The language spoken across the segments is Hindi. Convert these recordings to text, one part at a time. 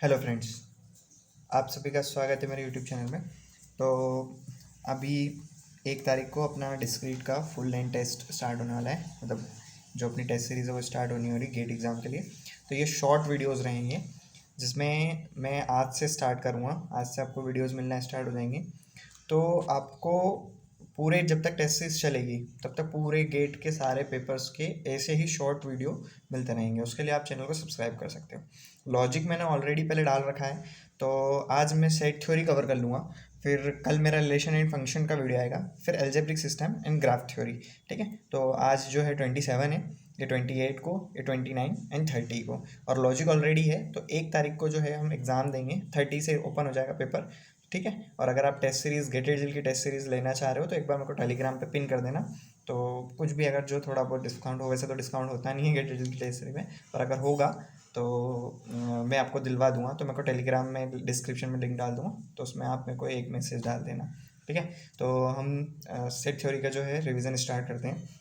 हेलो फ्रेंड्स, आप सभी का स्वागत है मेरे यूट्यूब चैनल में। तो अभी 1 तारीख को अपना डिस्क्रीट का फुल लेंथ टेस्ट स्टार्ट होने वाला है। मतलब जो अपनी टेस्ट सीरीज़ है वो स्टार्ट होनी हो रही गेट एग्ज़ाम के लिए। तो ये शॉर्ट वीडियोस रहेंगे जिसमें मैं आज से स्टार्ट करूँगा। आज से आपको वीडियोस मिलना स्टार्ट हो जाएंगे। तो आपको पूरे जब तक टेस्ट सीरीज चलेगी तब तक पूरे गेट के सारे पेपर्स के ऐसे ही शॉर्ट वीडियो मिलते रहेंगे। उसके लिए आप चैनल को सब्सक्राइब कर सकते हो। लॉजिक मैंने ऑलरेडी पहले डाल रखा है, तो आज मैं सेट थ्योरी कवर कर लूँगा। फिर कल मेरा रिलेशन एंड फंक्शन का वीडियो आएगा, फिर algebraic system and graph theory. ठीक है, तो आज जो है 27 है, ये 28 को, ये 29 एंड 30 को, और लॉजिक ऑलरेडी है। तो 1 तारीख को जो है हम एग्ज़ाम देंगे, 30 से ओपन हो जाएगा पेपर। ठीक है, और अगर आप टेस्ट सीरीज़ गेटेड जिल की टेस्ट सीरीज़ लेना चाह रहे हो तो एक बार मेरे को टेलीग्राम पे पिन कर देना। तो कुछ भी अगर जो थोड़ा बहुत डिस्काउंट हो, वैसे तो डिस्काउंट होता नहीं है गेटेड जिल की टेस्ट सीरीज में, पर अगर होगा तो मैं आपको दिलवा दूंगा। तो मेरे को टेलीग्राम में डिस्क्रिप्शन में लिंक डाल दूंगा, तो उसमें आप मेरे को एक मैसेज डाल देना। ठीक है, तो हम सेट थ्योरी का जो है रिवीजन स्टार्ट करते हैं।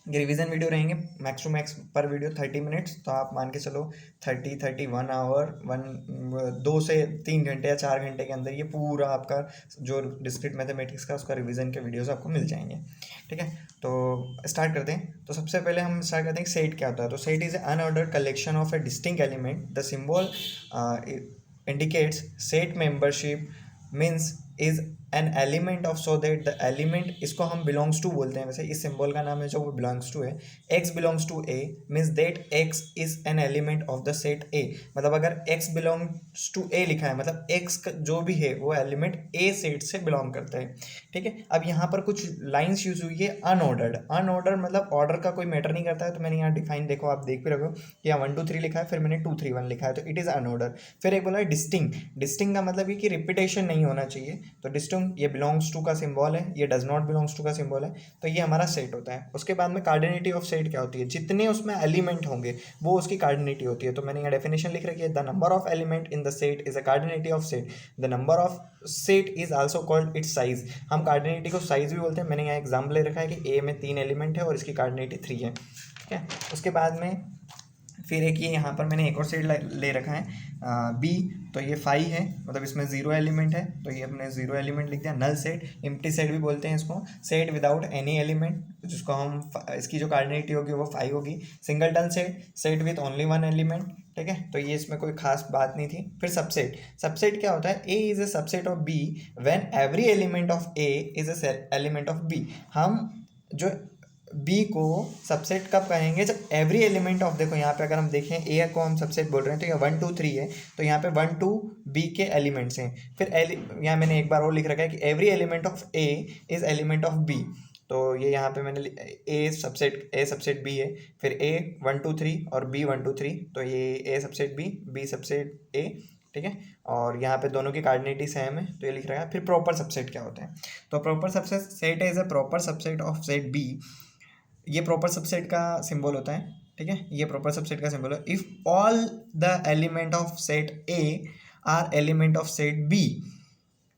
ये रिवीजन वीडियो रहेंगे मैक्स टू मैक्स पर वीडियो 30 मिनट्स। तो आप मान के चलो 31 आवर 2 से 3 घंटे या 4 घंटे के अंदर ये पूरा आपका जो डिस्क्रीट मैथमेटिक्स का उसका रिवीजन के वीडियोस आपको मिल जाएंगे। ठीक है, तो स्टार्ट करते हैं। तो सबसे पहले हम स्टार्ट करते हैं सेट क्या होता है। तो set is unordered collection of A distinct element. The symbol indicates set membership means is an element of, so that the element, इसको हम बिलोंग्स टू बोलते हैं। वैसे इस सिंबल का नाम है जो वो बिलोंग्स टू है। X belongs to A means that x is an element of the set A. मतलब अगर एक्स बिलोंग्स टू ए लिखा है, मतलब एक्स जो भी है वो एलिमेंट ए सेट से बिलोंग करता है। ठीक है, अब यहाँ पर कुछ लाइन्स यूज हुई है अनऑर्डर्ड। अनऑर्डर्ड मतलब ऑर्डर का कोई मैटर नहीं करता है। तो मैंने यहाँ डिफाइन देखो, आप देख भी रखो कि यहाँ 1 2 3 लिखा है, फिर मैंने 2 3 1 लिखा है, तो इट इज़ अनऑर्डर। फिर एक बोला डिस्टिंग। डिस्टिंग का मतलब ये कि रिपीटेशन नहीं होना चाहिए। तो डिस्टिंग ये बिलोंग्स टू का सिंबल है, ये डज नॉट बिलोंग्स टू का सिंबल है। तो ये हमारा सेट होता है। उसके बाद में कार्डिनिटी ऑफ सेट क्या होती है, जितने उसमें एलिमेंट होंगे वो उसकी कार्डिनिटी होती है। तो मैंने यहाँ डेफिनेशन लिख रखी है, the number of element in the set is a cardinality of set. The number of set is also called its size. हम कार्डिनिटी को साइज भी बोलते हैं। मैंने यहाँ एग्जाम्पल ले रखा है कि ए में 3 एलिमेंट है और इसकी कार्डिनिटी 3 है। ठीक है, उसके बाद में फिर एक ये यहाँ पर मैंने एक और सेट ले रखा है बी। तो ये 5 है, मतलब इसमें 0 एलिमेंट है, तो ये अपने 0 एलिमेंट लिख दिया। नल सेट, एम्प्टी सेट भी बोलते हैं इसको। सेट विदाउट एनी एलिमेंट, जिसको हम इसकी जो कार्डिनिटी होगी वो 5 होगी। Singleton set, set with only 1 element. ठीक है, तो ये इसमें कोई खास बात नहीं थी। फिर सबसेट, सबसेट क्या होता है, A is a subset of B when every element of A is a element of B. हम जो बी को सबसेट कब कहेंगे, जब एवरी एलिमेंट ऑफ, देखो यहाँ पे अगर हम देखें ए को हम सबसेट बोल रहे हैं तो ये 1 2 3 है, तो यहाँ पे 1 2 बी के एलिमेंट्स हैं। फिर यहाँ मैंने एक बार और लिख रखा है कि every element of A is element of B. तो ये यहाँ पे मैंने ए सबसेट बी है, फिर ए 1 2 3 और बी 1 2 3, तो ये ए सबसेट बी सबसेट ए। ठीक है, और यहाँ पे दोनों की कार्डिनिटी सेम है, तो ये लिख रहा है। फिर प्रॉपर सबसेट क्या होता है, तो proper subset, set is a proper subset of set B. ये प्रॉपर सबसेट का सिंबल होता है। ठीक है, ये प्रॉपर सबसेट का सिंबल है। If all the element of set A are element of set B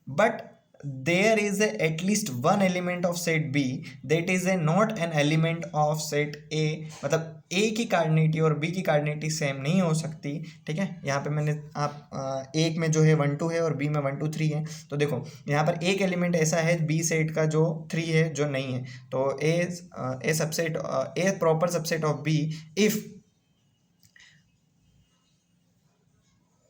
but there is at least 1 element of set B that is a not an element of set A. मतलब ए की कार्डिनिटी और बी की कार्डिनिटी सेम नहीं हो सकती। ठीक है, यहाँ पे मैंने आप एक में जो है 1 2 है और बी में 1 2 3 है। तो देखो यहाँ पर एक एलिमेंट ऐसा है बी सेट का जो 3 है, जो नहीं है। तो A subset, A proper subset of B if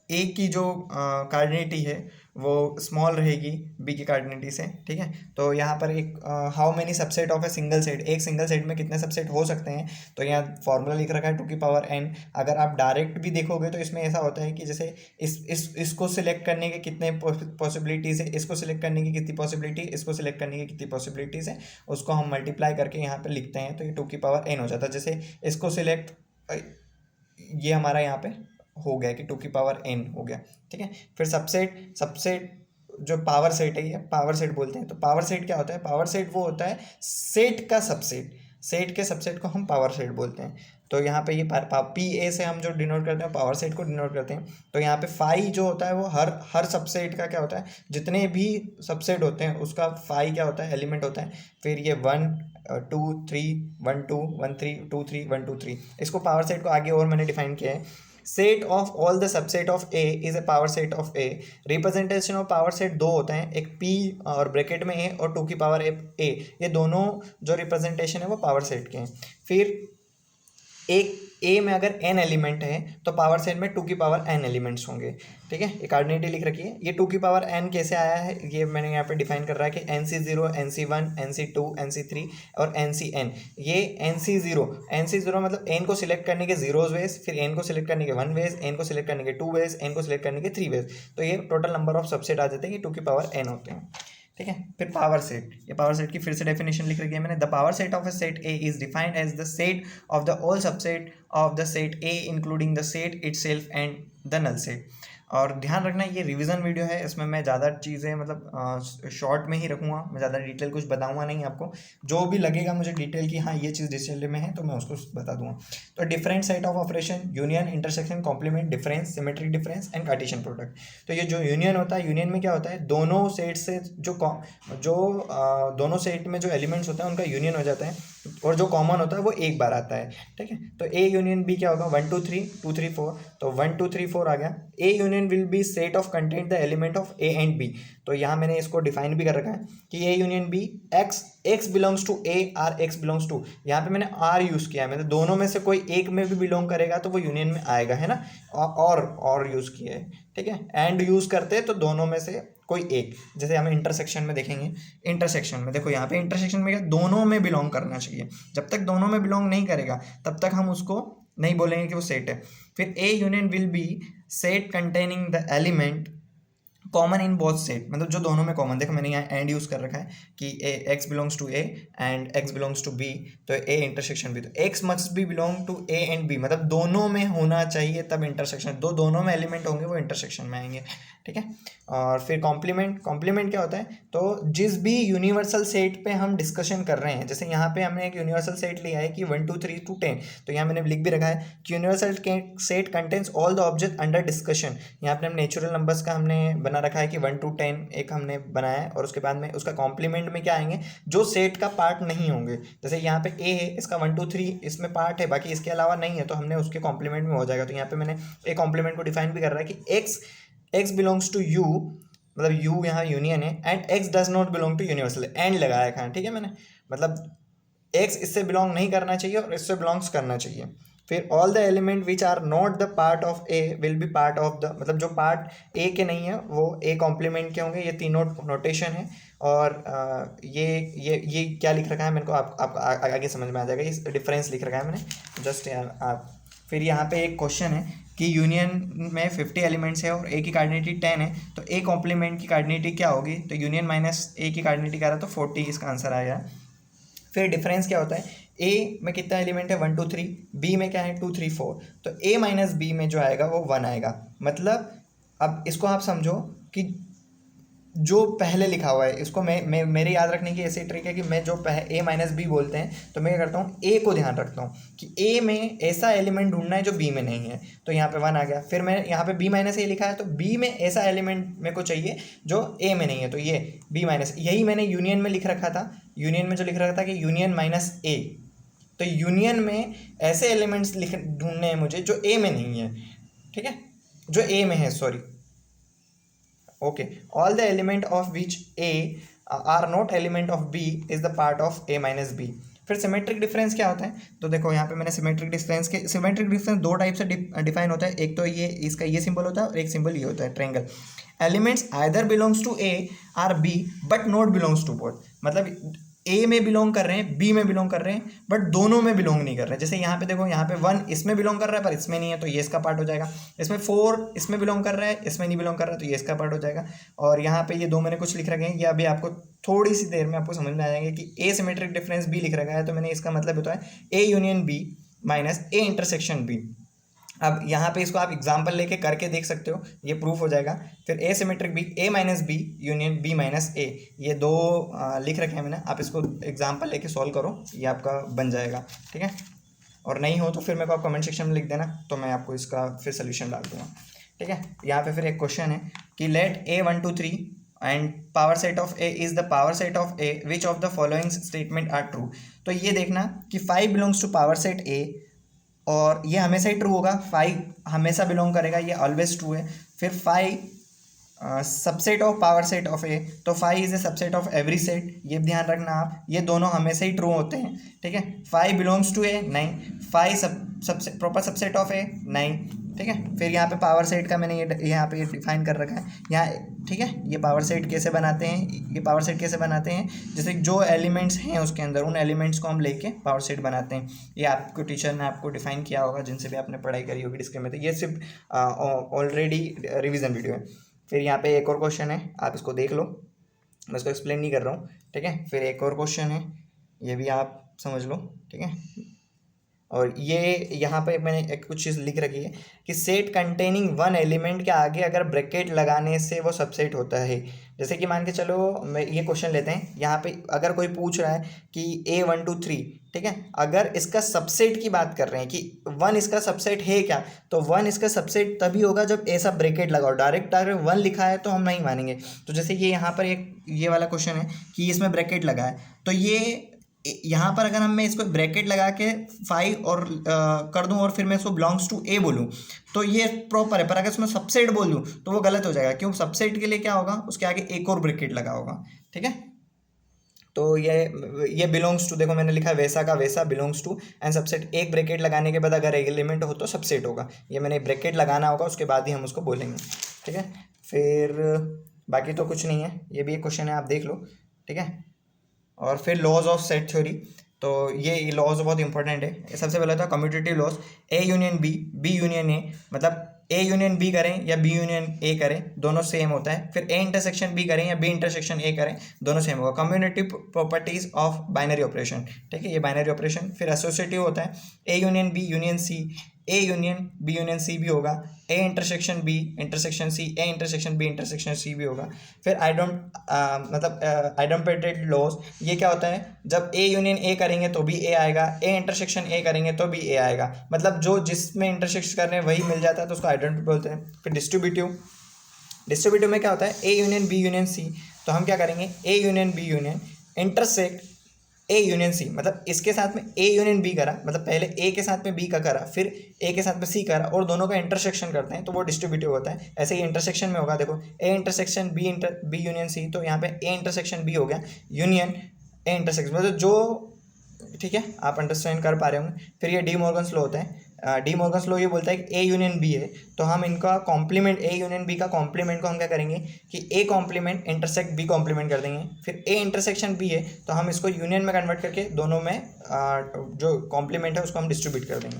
A की जो कार्डिनिटी है वो स्मॉल रहेगी बी की कार्डिनिटी से। ठीक है, तो यहाँ पर एक how many subset of a single set, एक सिंगल सेट में कितने सबसेट हो सकते हैं, तो यहाँ फॉर्मूला लिख रखा है 2 की पावर n। अगर आप डायरेक्ट भी देखोगे तो इसमें ऐसा होता है कि जैसे इसको सिलेक्ट करने के कितने पॉसिबिलिटीज़ है, इसको सिलेक्ट करने की कितनी पॉसिबिलिटी, इसको सिलेक्ट करने की कितनी पॉसिबिलिटीज़ है, उसको हम मल्टीप्लाई करके यहाँ पर लिखते हैं, तो ये 2 की पावर n हो जाता है। जैसे इसको सिलेक्ट, ये हमारा यहाँ पे हो गया कि 2 की पावर n हो गया। ठीक है, फिर सबसेट, सबसेट जो पावर सेट है ये पावर सेट बोलते हैं। तो पावर सेट क्या होता है, पावर सेट वो होता है सेट का सबसेट, सेट के सबसेट को हम पावर सेट बोलते हैं। तो यहाँ पे ये पी ए से हम जो डिनोट करते हैं पावर सेट को डिनोट करते हैं। तो यहाँ पे फाई जो होता है वो हर सबसेट का क्या होता है, जितने भी सबसेट होते हैं उसका फाई क्या होता है, एलिमेंट होता है। फिर ये 1 2 3 1 2 1 3 2 3 1 2 3, इसको पावर सेट को आगे और मैंने डिफाइन किया है। Set of all the subset of A is A power set of A. Representation of power set दो होते हैं, एक पी और ब्रैकेट में ए और 2 की पावर ए, ये दोनों जो रिप्रेजेंटेशन है वो पावर सेट के हैं। फिर एक ए में अगर एन एलिमेंट है तो पावर सेट में 2 की पावर एन एलिमेंट्स होंगे। ठीक है, एक कोऑर्डिनेट लिख रखी है। ये 2 की पावर एन कैसे आया है, ये मैंने यहाँ पे डिफाइन कर रहा है कि NC0, NC1, NC2, NC3 और NCN। ये NC0 मतलब एन को सिलेक्ट करने के जीरोज वेज, फिर एन को सिलेक्ट करने के 1 वेज, एन को सिलेक्ट करने के 2 वेज, एन को सिलेक्ट करने के 3 वेज। तो ये टोटल नंबर ऑफ सबसेट आ जाते हैं कि 2 की पावर एन होते हैं। ठीक है, फिर पावर सेट, ये पावर सेट की फिर से डेफिनेशन लिख रखी है मैंने। The power set of a set A is defined as the set of the all subset of the set A including the set itself and the null set. और ध्यान रखना ये रिवीजन वीडियो है, इसमें मैं ज़्यादा चीज़ें मतलब शॉर्ट में ही रखूँगा, मैं ज़्यादा डिटेल कुछ बताऊँगा नहीं आपको। जो भी लगेगा मुझे डिटेल की हाँ ये चीज़ डिटेल में है तो मैं उसको बता दूँगा। तो different set of operation, union, intersection, complement, difference, symmetric difference and Cartesian product. तो ये जो यूनियन होता है, यूनियन में क्या होता है, दोनों सेट से दोनों सेट में जो एलिमेंट्स होता है उनका यूनियन हो जाता है और जो कॉमन होता है वो एक बार आता है। ठीक है, तो ए यूनियन बी क्या होगा, 1 2 3 2 3 4, तो 1 2 3 4 आ गया। A union will be set of content the element of A and B. तो यहाँ मैंने इसको डिफाइन भी कर रखा है कि A union B x belongs to A or x belongs to, यहाँ पे मैंने आर यूज़ किया है, मतलब दोनों में से कोई एक में भी बिलोंग करेगा तो वो यूनियन में आएगा, है ना। और यूज़ किया है। ठीक है, एंड यूज़ करते हैं तो दोनों में से कोई एक, जैसे हमें इंटरसेक्शन में देखेंगे, इंटरसेक्शन में देखो यहाँ पे इंटरसेक्शन में क्या, दोनों में बिलोंग करना चाहिए। जब तक दोनों में बिलोंग नहीं करेगा तब तक हम उसको नहीं बोलेंगे कि वो सेट है। फिर ए union will be set containing the element common in both set, मतलब जो दोनों में कॉमन, देखो मैंने यहाँ एंड यूज़ कर रखा है कि A X belongs to A and X belongs to B, तो ए इंटरसेक्शन बी, तो X must be belong to A and B, मतलब दोनों में होना चाहिए तब इंटरसेक्शन, दोनों में एलिमेंट होंगे वो इंटरसेक्शन में आएंगे। ठीक है, और फिर कॉम्प्लीमेंट क्या होता है, तो जिस भी यूनिवर्सल सेट पे हम डिस्कशन कर रहे हैं, जैसे यहाँ पे हमने एक यूनिवर्सल सेट लिया है कि 1 2 3 to 10, तो यहाँ मैंने लिख भी रखा है कि universal set contains all the object under discussion. यहाँ पे हम नेचुरल नंबर्स का हमने बना रखा है कि 1 to 10 एक हमने बनाया है, और उसके बाद में उसका कॉम्प्लीमेंट में क्या आएंगे, जो सेट का पार्ट नहीं होंगे, जैसे यहाँ पे ए है, इसका 1 2 3 इसमें पार्ट है, बाकी इसके अलावा नहीं है, तो हमने उसके कॉम्प्लीमेंट में हो जाएगा। तो यहाँ पे मैंने एक कॉम्प्लीमेंट को डिफाइन भी कर रहा है कि एक्स बिलोंग्स टू यू, मतलब यू यहाँ यूनियन है, and x does not belong to universal, and लगाया है। ठीक है, मैंने मतलब एक्स इससे बिलोंग नहीं करना चाहिए और इससे बिलोंग्स करना चाहिए। फिर all the element which are not the part of A will be part of the, मतलब जो पार्ट ए के नहीं है वो ए कॉम्प्लीमेंट के होंगे। ये तीनों नोटेशन है, और ये क्या लिख रखा है मेरे को आप आगे समझ में आ जाएगा। इस डिफरेंस लिख रखा है मैंने जस्ट आप। फिर यहाँ पे एक क्वेश्चन है कि यूनियन में 50 एलिमेंट्स है और ए की कार्डिनिटी 10 है, तो ए कॉम्प्लीमेंट की कार्डिनिटी क्या होगी, तो यूनियन माइनस ए की कार्डिनिटी क्या रहा, तो 40 इसका आंसर आएगा। फिर डिफरेंस क्या होता है, ए में कितना एलिमेंट है 1 2 3, बी में क्या है 2 3 4, तो ए माइनस बी में जो आएगा वो 1 आएगा। मतलब अब इसको आप समझो कि जो पहले लिखा हुआ है इसको मैं मेरे याद रखने की ऐसी ट्रिक है कि मैं जो ए माइनस बी बोलते हैं तो मैं क्या करता हूँ, ए को ध्यान रखता हूँ कि ए में ऐसा एलिमेंट ढूंढना है जो बी में नहीं है, तो यहाँ पे 1 आ गया। फिर मैं यहाँ पे बी माइनस ए लिखा है तो बी में ऐसा एलिमेंट मेरे को चाहिए जो ए में नहीं है, तो ये बी माइनस, यही मैंने यूनियन में लिख रखा था। यूनियन में जो लिख रखा था कि यूनियन माइनस ए, तो यूनियन में ऐसे एलिमेंट्स ढूंढने हैं मुझे जो ए में नहीं है। ठीक है, जो ए में है, sorry, okay, all the element of which A are not element of B is the part of A minus B. फिर सिमेट्रिक डिफरेंस क्या होता है, तो देखो यहाँ पे मैंने सिमेट्रिक डिफरेंस दो टाइप से डिफाइन होता है। एक तो ये इसका ये सिंबल होता है और एक सिंबल ये होता है triangle. Elements either belongs to A or B but not belongs to both, मतलब ए में बिलोंग कर रहे हैं, बी में बिलोंग कर रहे हैं, बट दोनों में बिलोंग नहीं कर रहे हैं। जैसे यहाँ पे देखो, यहाँ पे 1 इसमें बिलोंग कर रहा है पर इसमें नहीं है, तो ये इसका पार्ट हो जाएगा। इसमें 4 इसमें बिलोंग कर रहा है, इसमें नहीं बिलोंग कर रहा है, तो ये इसका पार्ट हो जाएगा। और यहाँ पे ये दो मैंने कुछ लिख रखे हैं, ये अभी आपको थोड़ी सी देर में आपको समझ में आ जाएंगे कि ए सिमेट्रिक डिफरेंस बी लिख रखा है, तो मैंने इसका मतलब होता है A union B minus A intersection B. अब यहाँ पे इसको आप एग्जाम्पल लेके करके देख सकते हो, ये प्रूफ हो जाएगा। फिर A symmetric B, A minus B union B minus A, ये दो लिख रखे हैं मैंने, आप इसको एग्जाम्पल लेके सॉल्व करो, ये आपका बन जाएगा। ठीक है, और नहीं हो तो फिर मेरे को आप कमेंट सेक्शन में लिख देना, तो मैं आपको इसका फिर सोल्यूशन डाल दूँगा। ठीक है, यहाँ पे फिर एक क्वेश्चन है कि let A 1 2 3 and power set of A is the power set of A which of the following statement are true. तो ये देखना कि 5 belongs to power set A और ये हमेशा ही ट्रू होगा, फाइव हमेशा बिलोंग करेगा, ये ऑलवेज ट्रू है। फिर five subset of power set of A, तो five is a subset of every set, ये ध्यान रखना आप, ये दोनों हमेशा ही ट्रू होते हैं, ठीक है। फाइव बिलोंग्स टू ए, नहीं। फाइव सबसे प्रॉपर सबसेट ऑफ ए, नहीं, ठीक है। फिर यहाँ पे पावर सेट का मैंने ये यहाँ पे डिफाइन कर रखा है यहाँ, ठीक है। ये पावर सेट कैसे बनाते हैं, ये पावर सेट कैसे बनाते हैं, जैसे जो एलिमेंट्स हैं उसके अंदर उन एलिमेंट्स को हम लेके पावर सेट बनाते हैं। ये आपको टीचर ने आपको डिफाइन किया होगा, जिनसे भी आपने पढ़ाई करी होगी डिस्क्रिप्शन में, तो ये सिर्फ ऑलरेडी रिविजन वीडियो है। फिर यहाँ पे एक और क्वेश्चन है, आप इसको देख लो, मैं इसको एक्सप्लेन नहीं कर रहा हूँ, ठीक है। फिर एक और क्वेश्चन है, ये भी आप समझ लो, ठीक है। और ये यहाँ पे मैंने एक कुछ चीज़ लिख रखी है कि सेट कंटेनिंग वन एलिमेंट के आगे अगर ब्रैकेट लगाने से वो सबसेट होता है। जैसे कि मान के चलो, मैं ये क्वेश्चन लेते हैं, यहाँ पे अगर कोई पूछ रहा है कि A1 2 3, ठीक है, अगर इसका सबसेट की बात कर रहे हैं कि वन इसका सबसेट है क्या, तो वन इसका सबसेट तभी होगा जब ऐसा ब्रैकेट लगाओ। डायरेक्ट अगर वन लिखा है तो हम नहीं मानेंगे। तो जैसे ये यहाँ पर एक ये वाला क्वेश्चन है कि इसमें ब्रैकेट लगा है, तो ये यहाँ पर अगर मैं इसको ब्रैकेट लगा के 5 और कर दूं और फिर मैं इसको बिलोंग्स टू ए बोलूं, तो ये प्रॉपर है। पर अगर इसमें सबसेट बोल दूं तो वो गलत हो जाएगा, क्यों? सबसेट के लिए क्या होगा, उसके आगे एक और ब्रैकेट लगा होगा, ठीक है। तो ये बिलोंग्स टू, देखो मैंने लिखा है वैसा का वैसा बिलोंग्स टू एंड सबसेट, एक ब्रैकेट लगाने के बाद अगर एलिमेंट हो तो सबसेट होगा। ये मैंने ब्रैकेट लगाना होगा, उसके बाद ही हम उसको बोलेंगे, ठीक है। फिर बाकी तो कुछ नहीं है, ये भी एक क्वेश्चन है, आप देख लो, ठीक है। और फिर लॉज ऑफ सेट थ्योरी, तो ये लॉज बहुत इंपॉर्टेंट है। सबसे पहले था commutative laws, A union B, B union A, मतलब ए यूनियन बी करें या बी यूनियन ए करें, दोनों सेम होता है। फिर ए इंटरसेक्शन बी करें या बी इंटरसेक्शन ए करें, दोनों सेम होगा। Commutative properties of binary operation, ठीक है, ये बाइनरी ऑपरेशन। फिर एसोसिएटिव होता है A union B union C, A union B union C भी होगा। A intersection B intersection C, A intersection B intersection C भी होगा। फिर आइडेंटिटेड लॉज, ये क्या होता है, जब ए यूनियन ए करेंगे तो भी ए आएगा, ए इंटरसेक्शन ए करेंगे तो भी ए आएगा, मतलब जो जिसमें इंटरसेक्शन कर रहे हैं वही मिल जाता है, तो उसको आइडेंटिटी बोलते हैं। फिर डिस्ट्रीब्यूटिव में क्या होता है, A union B union C, तो हम क्या करेंगे, A union B union intersect A union C, मतलब इसके साथ में ए यूनियन बी करा, मतलब पहले ए के साथ में बी का करा, फिर ए के साथ में सी करा, और दोनों का इंटरसेक्शन करते हैं, तो वो डिस्ट्रीब्यूटिव होता है। ऐसे ही इंटरसेक्शन में होगा, देखो A intersection B union C, तो यहाँ पे ए इंटरसेक्शन बी हो गया, यूनियन ए इंटरसेक्शन, मतलब जो, ठीक है, आप अंडरस्टैंड कर पा रहे होंगे। फिर ये डी मॉर्गन्स लॉ होता है, डी मॉर्गन्स लॉ ये बोलता है कि ए यूनियन बी है, तो हम इनका कॉम्प्लीमेंट, ए यूनियन बी का कॉम्प्लीमेंट को हम क्या करेंगे कि A complement intersect B complement कर देंगे। फिर ए इंटरसेक्शन बी है, तो हम इसको यूनियन में कन्वर्ट करके दोनों में जो कॉम्प्लीमेंट है उसको हम डिस्ट्रीब्यूट कर देंगे।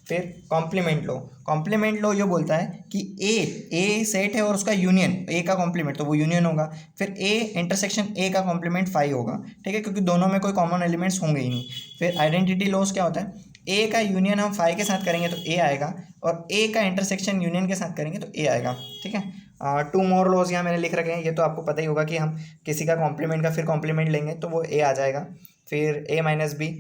फिर कॉम्प्लीमेंट लॉ ये बोलता है कि ए सेट है और उसका यूनियन ए का कॉम्प्लीमेंट, तो वो यूनियन होगा। फिर ए इंटरसेक्शन ए का कॉम्प्लीमेंट 5 होगा, ठीक है, क्योंकि दोनों में कोई कॉमन एलिमेंट्स होंगे ही नहीं। फिर आइडेंटिटी लॉस क्या होता है, ए का यूनियन हम 5 के साथ करेंगे तो ए आएगा, और ए का इंटरसेक्शन यूनियन के साथ करेंगे तो ए आएगा, ठीक है। 2 मोर लॉज यहाँ मैंने लिख रखे हैं, ये तो आपको पता ही होगा कि हम किसी का कॉम्प्लीमेंट का फिर कॉम्प्लीमेंट लेंगे तो वो ए आ जाएगा। फिर ए माइनस बी,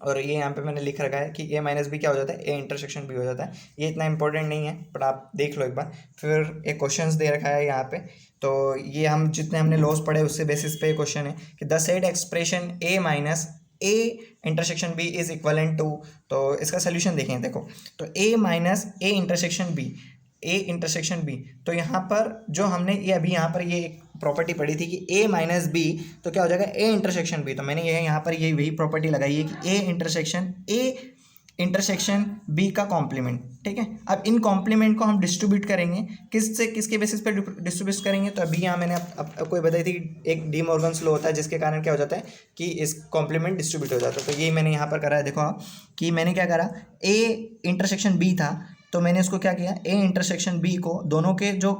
और ये यहाँ पे मैंने लिख रखा है कि ए माइनस बी क्या हो जाता है, ए इंटरसेक्शन बी हो जाता है। ये इतना इंपॉर्टेंट नहीं है, बट आप देख लो एक बार। फिर एक क्वेश्चंस दे रखा है यहाँ पे, तो ये हम जितने हमने लॉस पढ़े उससे बेसिस पे क्वेश्चन है कि the set expression A minus A intersection B is equivalent to, तो इसका सोल्यूशन देखें, देखो, तो A minus A intersection B, A intersection B, तो यहाँ पर जो हमने ये अभी यहाँ पर ये प्रॉपर्टी पढ़ी थी कि ए माइनस बी, तो क्या हो जाएगा, ए इंटरसेक्शन बी, तो मैंने ये यहाँ पर ये वही प्रॉपर्टी लगाई है कि ए इंटरसेक्शन बी का कॉम्प्लीमेंट, ठीक है। अब इन कॉम्प्लीमेंट को हम डिस्ट्रीब्यूट करेंगे, किसके बेसिस पे डिस्ट्रीब्यूट करेंगे, तो अभी यहाँ मैंने आपको बताई थी एक डी मॉर्गन्स लॉ होता है, जिसके कारण क्या हो जाता है कि इस कॉम्प्लीमेंट डिस्ट्रीब्यूट हो जाता है। तो ये मैंने यहाँ पर करा है, देखो आप कि मैंने क्या करा, ए इंटरसेक्शन बी था, तो मैंने उसको क्या किया, ए इंटरसेक्शन बी को दोनों के जो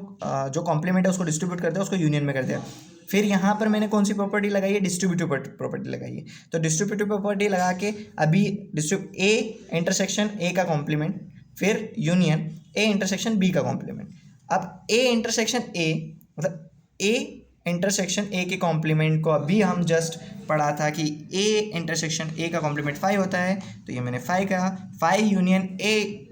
कॉम्प्लीमेंट है उसको डिस्ट्रीब्यूट कर दिया, उसको यूनियन में कर दिया। फिर यहाँ पर मैंने कौन सी प्रॉपर्टी लगाई है, डिस्ट्रीब्यूटिव प्रॉपर्टी लगाई है। तो डिस्ट्रीब्यूटिव प्रॉपर्टी लगा के अभी ए इंटरसेक्शन ए का कॉम्प्लीमेंट, फिर यूनियन ए इंटरसेक्शन बी का कॉम्प्लीमेंट। अब ए इंटरसेक्शन ए, मतलब ए इंटरसेक्शन ए के कॉम्प्लीमेंट को अभी हम जस्ट पढ़ा था कि ए इंटरसेक्शन ए का कॉम्प्लीमेंट 5 होता है, तो ये मैंने 5 कहा। 5 यूनियन ए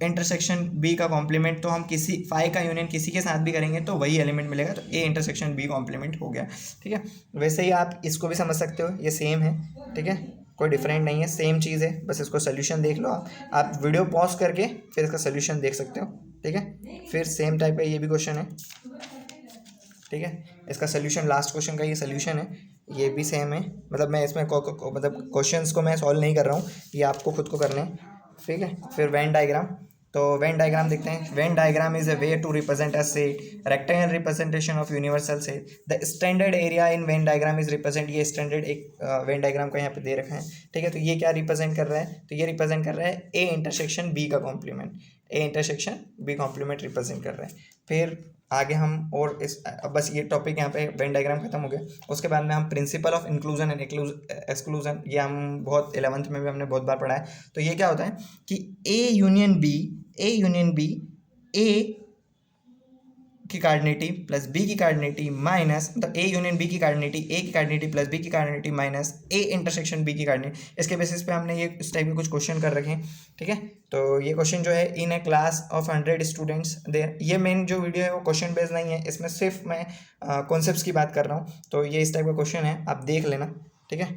इंटरसेक्शन बी का कॉम्प्लीमेंट, तो हम किसी 5 का यूनियन किसी के साथ भी करेंगे तो वही एलिमेंट मिलेगा, तो ए इंटरसेक्शन बी कॉम्प्लीमेंट हो गया, ठीक है। वैसे ही आप इसको भी समझ सकते हो, ये सेम है, ठीक है। कोई डिफरेंट नहीं है, सेम चीज़ है, बस इसको सोल्यूशन देख लो आप वीडियो पॉज करके फिर इसका सोल्यूशन देख सकते हो, ठीक है। फिर सेम टाइप का ये भी क्वेश्चन है, ठीक है, इसका सोल्यूशन लास्ट क्वेश्चन का ये सोल्यूशन है, ये भी सेम है, मतलब मैं इसमें मतलब क्वेश्चंस को मैं सॉल्व नहीं कर रहा हूँ, ये आपको खुद को करने हैं, ठीक है। फिर वेन डायग्राम, तो वेन डायग्राम देखते हैं। Venn diagram is a way to represent a set, rectangle representation of universal set. The standard area in Venn diagram is represent, ये स्टैंडर्ड एक वेन डायग्राम का यहाँ पे दे रखा है, ठीक है। तो ये क्या रिप्रेजेंट कर रहा है, तो ये रिप्रेजेंट कर रहा है ए इंटरसेक्शन बी का complement, A intersection B complement represent कर रहा है। फिर आगे हम और इस बस ये टॉपिक यहाँ पे वेन डायग्राम खत्म हो गया। उसके बाद में हम principle of inclusion and exclusion, ये हम बहुत 11th में भी हमने बहुत बार पढ़ा है। तो ये क्या होता है कि ए यूनियन बी ए की कार्डिनिटी प्लस बी की कार्डिनिटी माइनस, मतलब ए यूनियन बी की कार्डिनिटी, ए की कार्डिनिटी प्लस बी की कार्डिनिटी माइनस ए इंटरसेक्शन बी की कार्डिनिटी, इसके बेसिस पे हमने ये इस टाइप के कुछ क्वेश्चन कर रखे हैं, ठीक है। तो ये क्वेश्चन जो है इन ए क्लास ऑफ 100 स्टूडेंट्स देयर, ये मेन जो वीडियो है वो क्वेश्चन बेस्ड नहीं है, इसमें सिर्फ मैं कॉन्सेप्ट्स की बात कर रहा हूँ। तो ये इस टाइप का क्वेश्चन है, आप देख लेना, ठीक है।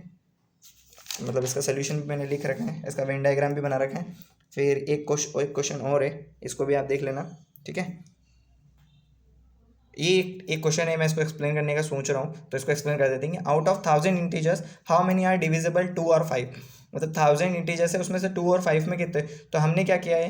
मतलब इसका सोल्यूशन भी मैंने लिख रखा है, इसका वेन डायग्राम भी बना रखा है। फिर एक क्वेश्चन और है, इसको भी आप देख लेना, ठीक है। ये एक क्वेश्चन है, मैं इसको एक्सप्लेन करने का सोच रहा हूँ, तो इसको एक्सप्लेन कर देते हैं। Out of 1000 integers how many are divisible 2 और 5, मतलब 1000 इंटीजर्स है, उसमें से 2 और 5 में कितने, तो हमने क्या किया है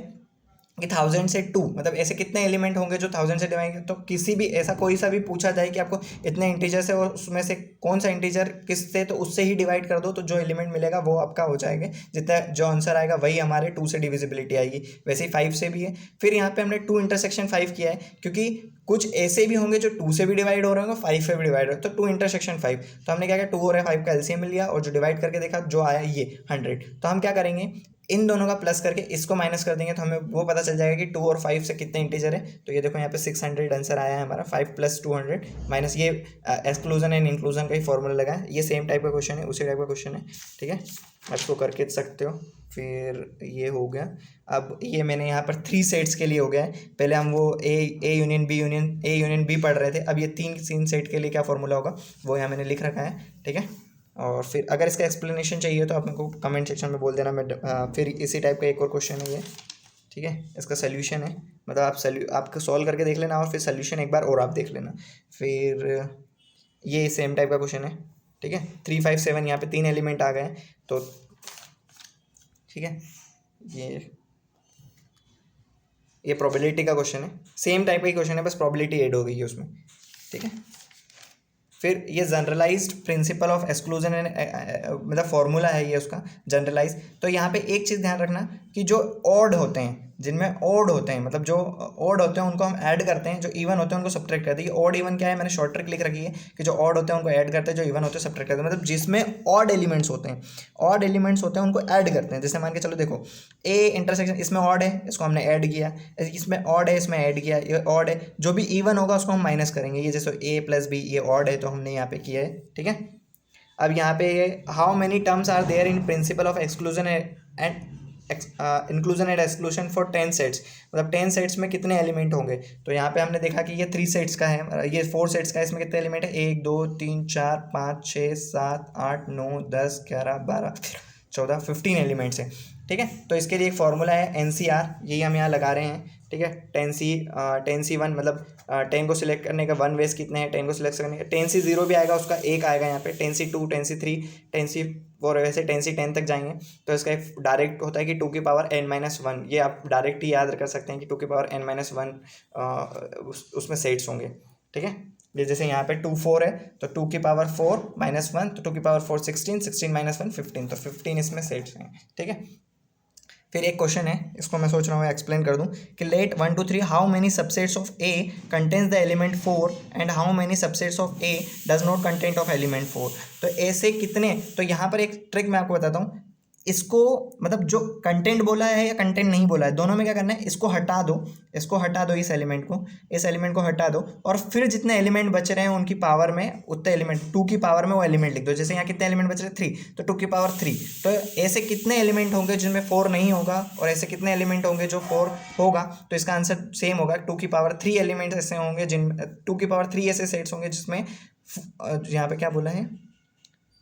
कि 1000 से 2, मतलब ऐसे कितने एलिमेंट होंगे जो 1000 से डिवाइड, तो किसी भी ऐसा कोई सा भी पूछा जाए कि आपको इतने इंटीजर से और उसमें से कौन सा इंटीजर किस से, तो उससे ही डिवाइड कर दो, तो जो एलिमेंट मिलेगा वो आपका हो जाएगा, जितना जो आंसर आएगा वही हमारे 2 से डिविजिबिलिटी आएगी। वैसे ही 5 से भी है। फिर यहाँ पे हमने 2 इंटरसेक्शन 5 किया है, क्योंकि कुछ ऐसे भी होंगे जो 2 से भी डिवाइड हो रहे होंगे, 5 से भी डिवाइड हो रहे, तो 2 इंटरसेक्शन 5, तो हमने क्या किया 2 और 5 का एलसीएम लिया और जो डिवाइड करके देखा जो आया ये 100। तो हम क्या करेंगे, इन दोनों का प्लस करके इसको माइनस कर देंगे, तो हमें वो पता चल जाएगा कि 2 और 5 से कितने इंटीजर है। तो ये देखो यहाँ पे 600 आंसर आया है हमारा, 5 + 200 माइनस ये एक्सक्लूजन एंड इंक्लूजन का ही फॉर्मूला लगा है। ये सेम टाइप का क्वेश्चन है, उसी टाइप का क्वेश्चन है, ठीक है, आप इसको करके सकते हो। फिर ये हो गया। अब ये मैंने यहाँ पर 3 सेट्स के लिए हो गया है, पहले हम वो ए यूनियन बी पढ़ रहे थे, अब ये 3 सेट के लिए क्या फॉर्मूला होगा वो यहाँ मैंने लिख रखा है, ठीक है। और फिर अगर इसका एक्सप्लेनेशन चाहिए तो आप मेरे को कमेंट सेक्शन में बोल देना, मैं फिर इसी टाइप का एक और क्वेश्चन है ये, ठीक है, इसका सोल्यूशन है, मतलब आप सॉल्व करके देख लेना और फिर सोल्यूशन एक बार और आप देख लेना। फिर ये सेम टाइप का क्वेश्चन है, ठीक है, 3 5 7, यहाँ पे 3 एलिमेंट आ गए, तो ठीक है, ये प्रोबेबिलिटी का क्वेश्चन है, सेम टाइप का ही क्वेश्चन है, बस प्रोबेबिलिटी ऐड हो गई है उसमें, ठीक है। फिर ये generalized principle of exclusion and मतलब फॉर्मूला है ये उसका जनरलाइज। तो यहाँ पे एक चीज़ ध्यान रखना कि जो ऑड होते हैं, जिनमें ऑड होते हैं, मतलब जो ऑड होते हैं उनको हम ऐड करते हैं, जो इवन होते हैं उनको सब्ट्रैक्ट करते हैं। ऑड इवन क्या है, मैंने शॉर्ट ट्रिक लिख रखी है कि जो ऑड होते हैं उनको ऐड करते हैं, जो इवन होते हैं सब्ट्रैक्ट करते हैं, मतलब जिसमें ऑड एलिमेंट्स होते हैं उनको ऐड करते हैं। जैसे मान के चलो देखो ए इंटरसेक्शन, इसमें ऑड है, इसको हमने ऐड किया, इसमें ऑड है, इसमें ऐड किया, ये ऑड है, जो भी इवन होगा उसको हम माइनस करेंगे। ये जैसे a + b ये ऑड है तो हमने यहाँ पे किया है, ठीक है। अब यहाँ पे how many terms are there in principle of exclusion and inclusion and exclusion for 10 sets, मतलब 10 सेट्स में कितने एलिमेंट होंगे। तो यहाँ पे हमने देखा कि ये 3 सेट्स का है, ये 4 सेट्स का है, इसमें कितने एलिमेंट है 1 2 3 4 5 6 7 8 9 10 11 12 14 15 एलिमेंट्स हैं, ठीक है। तो इसके लिए एक फॉर्मूला है NCR, यही हम यहाँ लगा रहे हैं, ठीक है। 10C1 मतलब 10 को सिलेक्ट करने का 1 वेस्ट कितने हैं, 10 को सिलेक्ट करने का 10C0 भी आएगा, उसका 1 आएगा यहाँ पे, 10C2 10C3 10C4 वैसे 10C10 तक जाएंगे। तो इसका एक डायरेक्ट होता है कि 2 की पावर n-1, ये आप डायरेक्ट ही याद कर सकते हैं कि 2 की पावर n-1 उसमें सेट्स होंगे, ठीक है। जैसे यहाँ पे 2 4 है तो 2 की पावर 4 -1, तो 2 की पावर 4 16 16 - 1 15, तो 15 इसमें सेट्स हैं, ठीक है। फिर एक क्वेश्चन है, इसको मैं सोच रहा हूँ एक्सप्लेन कर दूँ कि let 1 2 3 how many subsets of A contains the element 4 and how many subsets of A does not content of element 4। तो ऐसे कितने, तो यहाँ पर एक ट्रिक मैं आपको बताता हूँ, इसको मतलब जो कंटेंट बोला है या कंटेंट नहीं बोला है, दोनों में क्या करना है, इसको हटा दो इस एलिमेंट को हटा दो, और फिर जितने एलिमेंट बच रहे हैं उनकी पावर में उतने एलिमेंट 2 की पावर में वो एलिमेंट लिख दो। जैसे यहाँ कितने एलिमेंट बच रहे हैं 3, तो 2 की पावर 3। तो ऐसे कितने एलिमेंट होंगे जिनमें 4 नहीं होगा और ऐसे कितने एलिमेंट होंगे जो 4 होगा, तो इसका आंसर सेम होगा। 2 की पावर 3 एलिमेंट ऐसे होंगे 2 की पावर 3 ऐसे सेट्स होंगे जिसमें यहाँ पे क्या बोला है,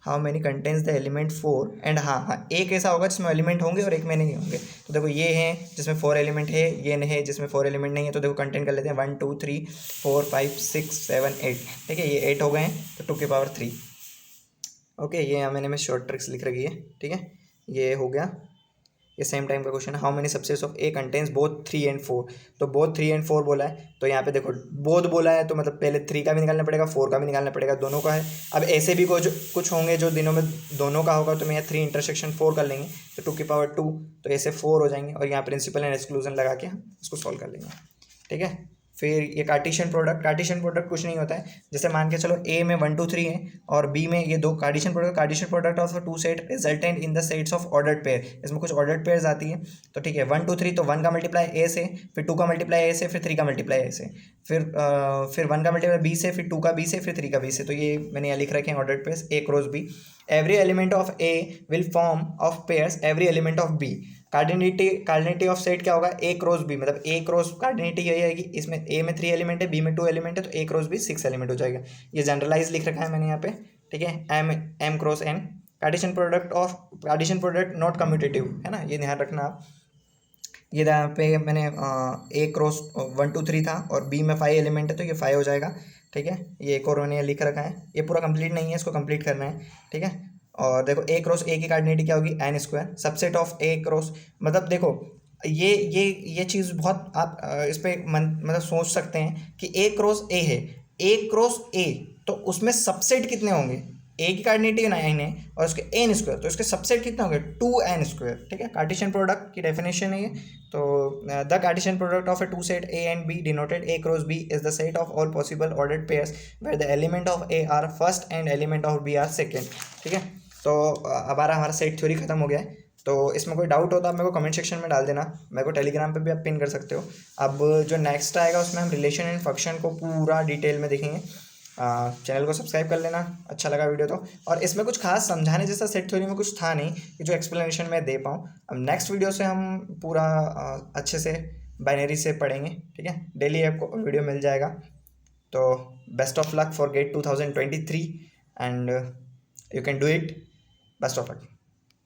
how many contains the element 4 and हाँ एक ऐसा होगा जिसमें एलिमेंट होंगे और एक में नहीं होंगे। तो देखो ये है जिसमें 4 एलिमेंट है, ये नहीं है जिसमें 4 एलिमेंट नहीं है। तो देखो कंटेंट कर लेते हैं 1 2 3 4 5 6 7 8, ठीक है, ये 8 हो गए हैं तो 2 की पावर 3। ओके, ये यहाँ मैंने शॉर्ट ट्रिक्स लिख रखी है, ठीक है, ये हो गया। ये सेम टाइम का क्वेश्चन है, how many subsets of A contains both 3 and 4। तो बोथ 3 एंड 4 बोला है, तो यहाँ पे देखो बोथ बोला है तो मतलब पहले 3 का भी निकालना पड़ेगा, 4 का भी निकालना पड़ेगा, दोनों का है। अब ऐसे भी कुछ होंगे जो दिनों में दोनों का होगा, तो मैं यहाँ 3 इंटरसेक्शन 4 कर लेंगे तो 2 की पावर 2, तो ऐसे 4 हो जाएंगे और यहाँ प्रिंसिपल एंड एक्सक्लूजन लगा के हम इसको सॉल्व कर लेंगे, ठीक है। फिर ये कार्टेशियन प्रोडक्ट कुछ नहीं होता है, जैसे मान के चलो ए में 1 2 3 है और बी में ये दो Cartesian product of two set resultant in the sets of ordered pair. इसमें कुछ ऑर्डर्ड पेयर्स आती है, तो ठीक है 1 2 3, तो 1 का मल्टीप्लाई ए से, फिर 2 का मल्टीप्लाई ए से, फिर 3 का मल्टीप्लाई ए से, फिर 1 का मल्टीप्लाई बी से, फिर 2 का बी से, फिर 3 का बी से। तो ये मैंने यहाँ लिख रखे हैं ordered pairs A cross B. Every element of A will form of pairs every element of B. Cardinality of set क्या होगा, ए क्रॉस बी, मतलब ए क्रॉस कार्डिनिटी यही है कि इसमें ए में 3 एलिमेंट है, बी में 2 एलिमेंट है, तो ए क्रॉस बी 6 एलिमेंट हो जाएगा। ये जनरलाइज लिख रखा है मैंने यहाँ पे, ठीक है, M cross N. Cartesian product not commutative है ना, ये ध्यान रखना आप। ये यहाँ पे मैंने ए क्रॉस 1 2 3 था और बी में 5 एलिमेंट है तो ये 5 हो जाएगा, ठीक है। ये एक और मैंने लिख रखा है, ये पूरा कंप्लीट नहीं है, इसको कंप्लीट करना है, ठीक है। और देखो ए क्रॉस ए की कार्डिनिटी क्या होगी, N square. Subset of A cross, मतलब देखो ये चीज़ बहुत आप इस पर मतलब सोच सकते हैं कि ए क्रॉस ए है, ए क्रॉस ए, तो उसमें सबसेट कितने होंगे, ए की कार्डिनिटी 9 है और उसके एन स्क्वायर, तो इसके सबसेट कितने होंगे 2n स्क्वायर, ठीक है। कार्टेशियन प्रोडक्ट की डेफिनेशन है ये। तो the Cartesian product of a two set A and B denoted A cross B is the set of all possible ordered pairs where the element of A are first and element of B are second, ठीक है। तो अब हमारा सेट थ्योरी खत्म हो गया है। तो इसमें कोई डाउट हो तो आप मेरे को कमेंट सेक्शन में डाल देना, मेरे को टेलीग्राम पे भी आप पिन कर सकते हो। अब जो नेक्स्ट आएगा उसमें हम रिलेशन एंड फंक्शन को पूरा डिटेल में देखेंगे। चैनल को सब्सक्राइब कर लेना, अच्छा लगा वीडियो तो। और इसमें कुछ खास समझाने जैसा सेट थ्योरी में कुछ था नहीं कि जो एक्सप्लेनेशन मैं दे पाऊँ। अब नेक्स्ट वीडियो से हम पूरा अच्छे से बाइनरी से पढ़ेंगे, ठीक है। डेली आपको वीडियो मिल जाएगा। तो best of luck for GATE 2023 and you can do it. Best of luck.